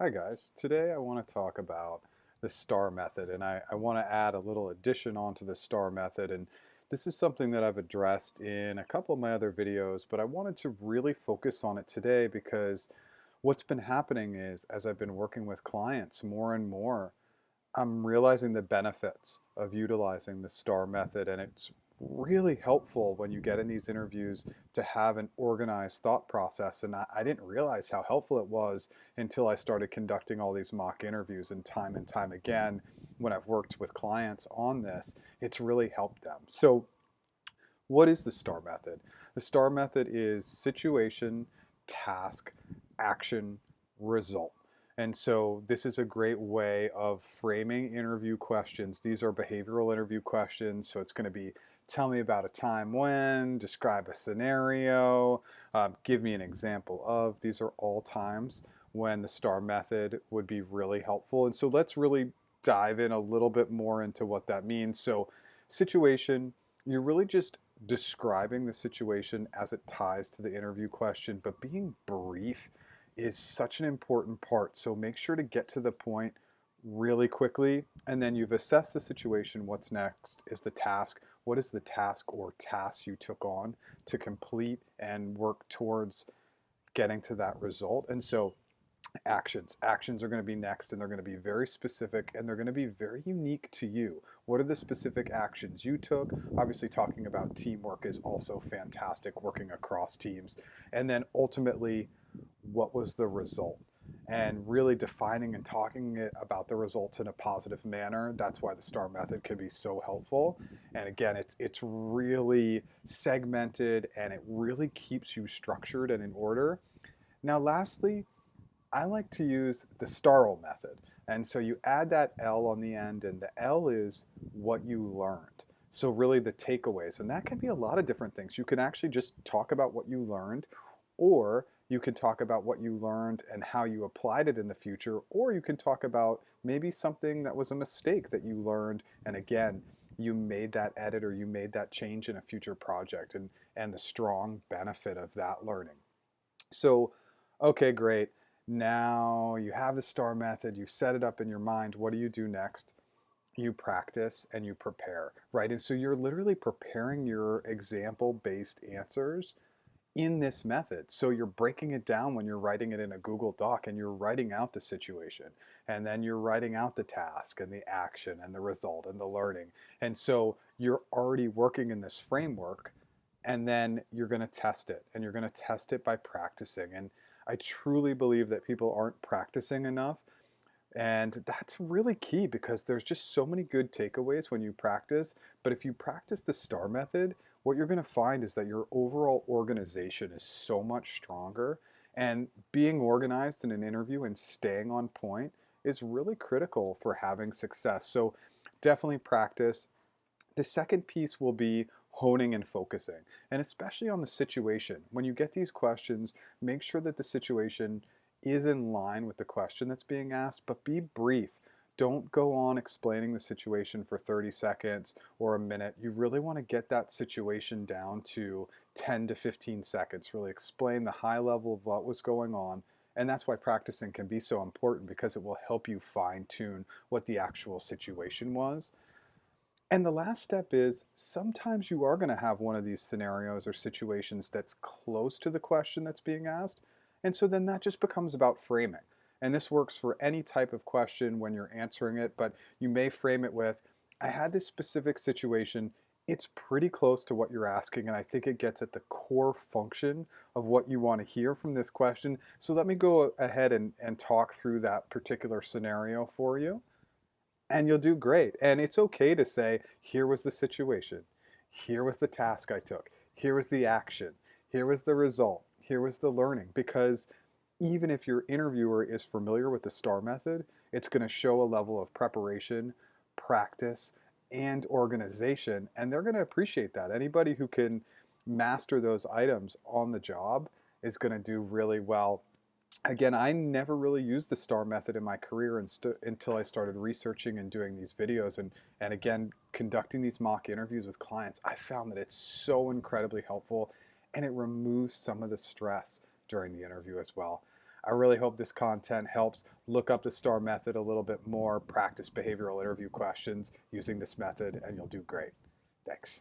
Hi guys, today I want to talk about the STAR method, and I want to add a little addition onto the STAR method. And this is something that I've addressed in a couple of my other videos, but I wanted to really focus on it today because what's been happening is, as I've been working with clients more and more, I'm realizing the benefits of utilizing the STAR method, and it's really helpful when you get in these interviews to have an organized thought process. And I didn't realize how helpful it was until I started conducting all these mock interviews, and time again, when I've worked with clients on this, it's really helped them. So, what is the STAR method? The STAR method is situation, task, action, result. And so this is a great way of framing interview questions. These are behavioral interview questions. So it's going to be tell me about a time when, describe a scenario, give me an example of. These are all times when the STAR method would be really helpful. And so let's really dive in a little bit more into what that means. So, situation, you're really just describing the situation as it ties to the interview question, but being brief is such an important part. So make sure to get to the point really quickly, and then you've assessed the situation. What's next is the task. What is the task or tasks you took on to complete and work towards getting to that result? And so actions are going to be next, and they're going to be very specific, and they're going to be very unique to you. What are the specific actions you took? Obviously, talking about teamwork is also fantastic, working across teams. And then ultimately, what was the result? And really defining and talking about the results in a positive manner. That's why the STAR method can be so helpful. And again, it's really segmented, and it really keeps you structured and in order. Now, lastly, I like to use the STARL method. And so you add that L on the end, and the L is what you learned. So really the takeaways, and that can be a lot of different things. You can actually just talk about what you learned, or you can talk about what you learned and how you applied it in the future, or you can talk about maybe something that was a mistake that you learned, and again, you made that edit or you made that change in a future project, and the strong benefit of that learning. So, okay, great. Now you have the STAR method, you set it up in your mind. What do you do next? You practice and you prepare, right? And so you're literally preparing your example based answers in this method. So you're breaking it down when you're writing it in a Google Doc, and you're writing out the situation, and then you're writing out the task and the action and the result and the learning. And so you're already working in this framework, and then you're going to test it, and you're going to test it by practicing. And I truly believe that people aren't practicing enough, and that's really key because there's just so many good takeaways when you practice. But if you practice the STAR method, what you're going to find is that your overall organization is so much stronger. And being organized in an interview and staying on point is really critical for having success. So definitely practice. The second piece will be honing and focusing, and especially on the situation. When you get these questions, make sure that the situation is in line with the question that's being asked, but be brief. Don't go on explaining the situation for 30 seconds or a minute. You really want to get that situation down to 10 to 15 seconds. Really explain the high level of what was going on. And that's why practicing can be so important, because it will help you fine tune what the actual situation was. And the last step is sometimes you are going to have one of these scenarios or situations that's close to the question that's being asked. And so then that just becomes about framing. And this works for any type of question when you're answering it, but you may frame it with, I had this specific situation. It's pretty close to what you're asking, and I think it gets at the core function of what you want to hear from this question. So let me go ahead and talk through that particular scenario for you, and you'll do great. And it's okay to say, here was the situation, here was the task I took, here was the action, here was the result, here was the learning. Because even if your interviewer is familiar with the STAR method, it's going to show a level of preparation, practice, and organization, and they're going to appreciate that. Anybody who can master those items on the job is going to do really well. Again, I never really used the STAR method in my career until I started researching and doing these videos, and again, conducting these mock interviews with clients. I found that it's so incredibly helpful, and it removes some of the stress during the interview as well. I really hope this content helps look up the STAR method a little bit more, practice behavioral interview questions using this method, and you'll do great. Thanks.